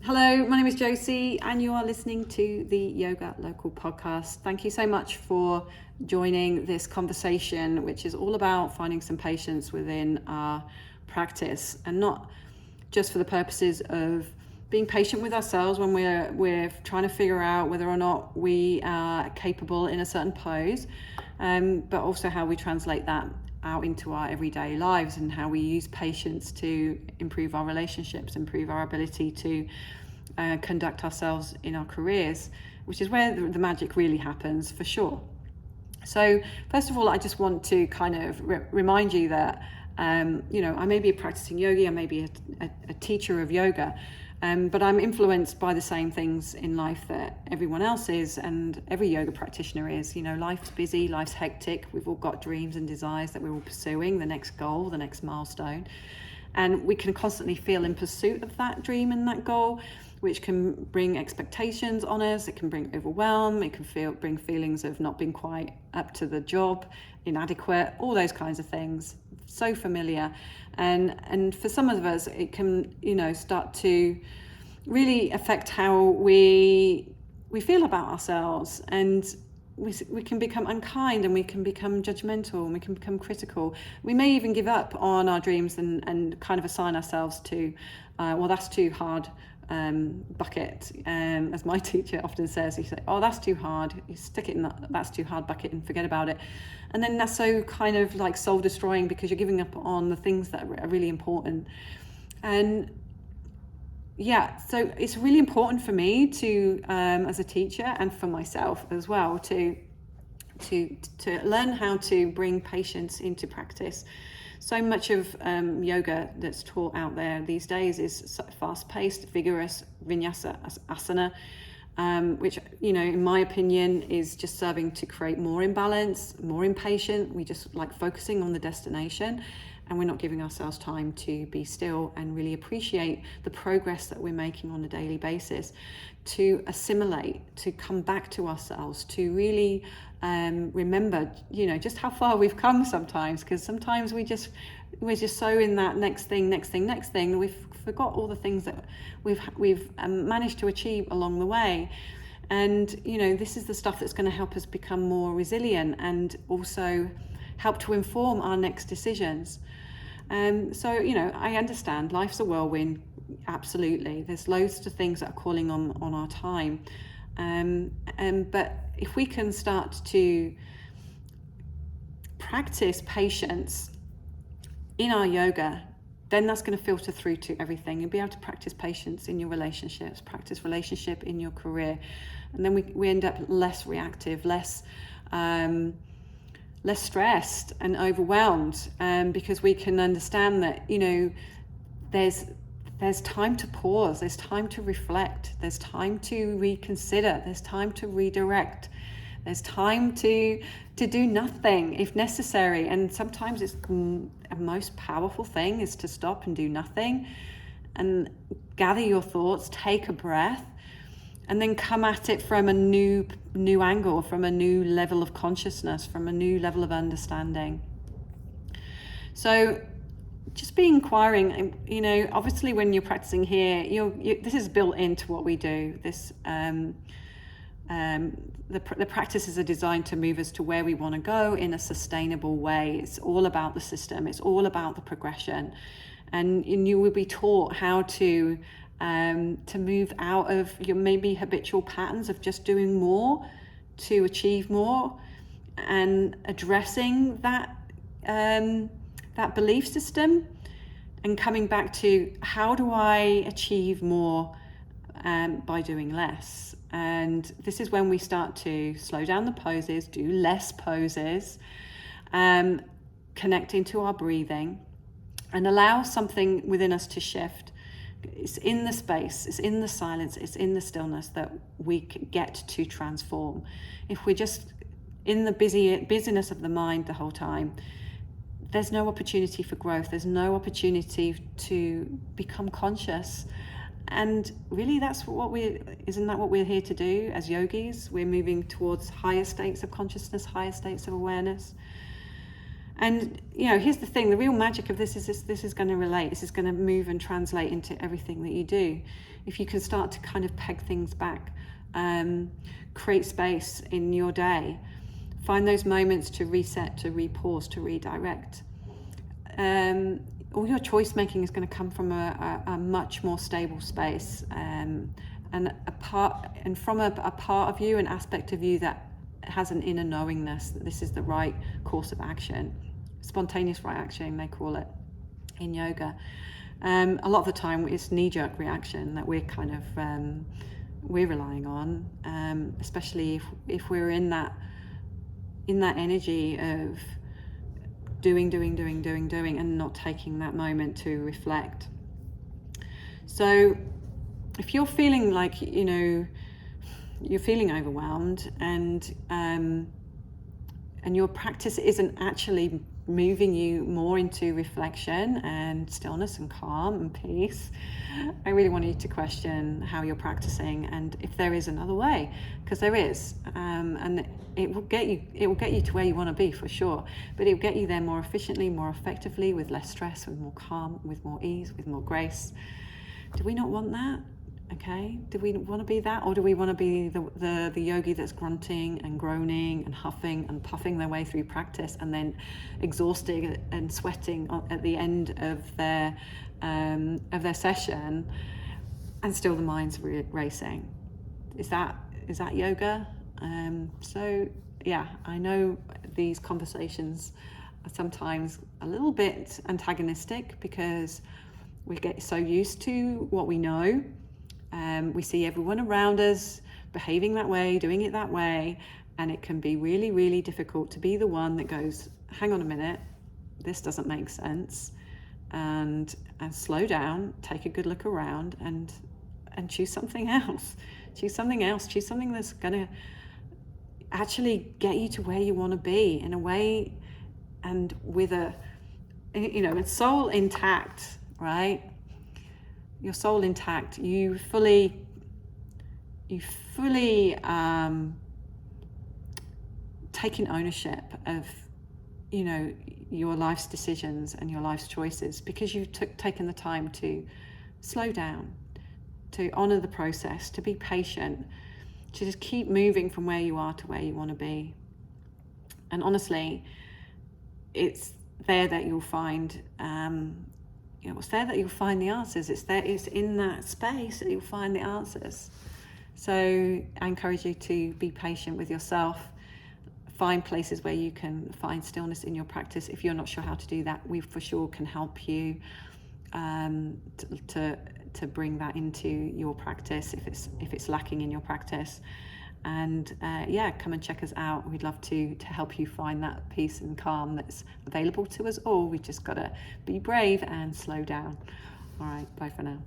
Hello, my name is Josie and you are listening to the Yoga Local podcast. Thank you so much for joining this conversation, which is all about finding some patience within our practice, and not just for the purposes of being patient with ourselves when we're trying to figure out whether or not we are capable in a certain pose, but also how we translate that out into our everyday lives and how we use patience to improve our relationships, improve our ability to conduct ourselves in our careers, which is where the magic really happens for sure. So first of all, I just want to kind of remind you that I may be a practicing yogi, I may be a teacher of yoga, but I'm influenced by the same things in life that everyone else is, and every yoga practitioner is. Life's busy, life's hectic. We've all got dreams and desires that we're all pursuing, the next goal, the next milestone. And we can constantly feel in pursuit of that dream and that goal, which can bring expectations on us. It can bring overwhelm. It can bring feelings of not being quite up to the job, inadequate, all those kinds of things. So familiar. And for some of us, it can, start to really affect how we feel about ourselves, and we can become unkind, and we can become judgmental, and we can become critical. We may even give up on our dreams and kind of assign ourselves to, that's too hard bucket. As my teacher often says, he said, that's too hard. You stick it in that's too hard bucket and forget about it. And then that's so kind of like soul destroying, because you're giving up on the things that are really important. And so it's really important for me to, as a teacher, and for myself as well, to learn how to bring patience into practice. So much of yoga that's taught out there these days is fast-paced, vigorous vinyasa asana, which, in my opinion, is just serving to create more imbalance, more impatient. We just like focusing on the destination, and we're not giving ourselves time to be still and really appreciate the progress that we're making on a daily basis, to assimilate, to come back to ourselves, to really remember, just how far we've come sometimes, because sometimes we're just so in that next thing, we've forgot all the things that we've managed to achieve along the way. And this is the stuff that's going to help us become more resilient and also help to inform our next decisions. I understand life's a whirlwind, absolutely. There's loads of things that are calling on our time. But if we can start to practice patience in our yoga, then that's going to filter through to everything. You'll be able to practice patience in your relationships, practice relationship in your career. And then we end up less reactive, less stressed and overwhelmed, because we can understand that, there's time to pause, there's time to reflect, there's time to reconsider, there's time to redirect, there's time to do nothing if necessary. And sometimes it's a most powerful thing is to stop and do nothing and gather your thoughts, take a breath, and then come at it from a new angle, from a new level of consciousness, from a new level of understanding. So just be inquiring. Obviously when you're practicing here, this is built into what we do. This the practices are designed to move us to where we want to go in a sustainable way. It's all about the system. It's all about the progression, and you will be taught how to move out of your maybe habitual patterns of just doing more to achieve more, and addressing that belief system and coming back to, how do I achieve more by doing less? And this is when we start to slow down the poses, do less poses, connect into our breathing, and allow something within us to shift. It's in the space, it's in the silence, it's in the stillness that we get to transform. If we're just in the busyness of the mind the whole time, there's no opportunity for growth. There's no opportunity to become conscious. And really, isn't that what we're here to do as yogis? We're moving towards higher states of consciousness, higher states of awareness. And, you know, here's the thing, the real magic of this is going to relate, this is going to move and translate into everything that you do. If you can start to kind of peg things back, create space in your day, find those moments to reset, to repause, to redirect. All your choice making is going to come from a much more stable space, and from a part of you, an aspect of you that has an inner knowingness that this is the right course of action, spontaneous right action they call it in yoga. A lot of the time it's knee-jerk reaction that we're kind of we're relying on, especially if we're in that energy of doing and not taking that moment to reflect. So if you're feeling like, you know, you're feeling overwhelmed and your practice isn't actually moving you more into reflection and stillness and calm and peace, I really want you to question how you're practicing and if there is another way, because there is, and it will get you to where you want to be for sure, but it will get you there more efficiently, more effectively, with less stress, with more calm, with more ease, with more grace. Do we not want that? Okay, do we want to be that, or do we want to be the yogi that's grunting and groaning and huffing and puffing their way through practice and then exhausting and sweating at the end of their session, and still the mind's racing? Is that yoga? So yeah, I know these conversations are sometimes a little bit antagonistic because we get so used to what we know. We see everyone around us behaving that way, doing it that way, and it can be really, really difficult to be the one that goes, hang on a minute, this doesn't make sense, and slow down, take a good look around, and choose something else. Choose something that's going to actually get you to where you want to be in a way, and with a, you know, with soul intact, right? Your soul intact, you fully taking ownership of, you know, your life's decisions and your life's choices, because you've taken the time to slow down, to honor the process, to be patient, to just keep moving from where you are to where you want to be. And honestly, it's there that you'll find it's there that you'll find the answers. It's in that space that you'll find the answers. So I encourage you to be patient with yourself. Find places where you can find stillness in your practice. If you're not sure how to do that, we for sure can help you to bring that into your practice if it's lacking in your practice. And come and check us out. We'd love to help you find that peace and calm that's available to us all. We've just got to be brave and slow down. All right, bye for now.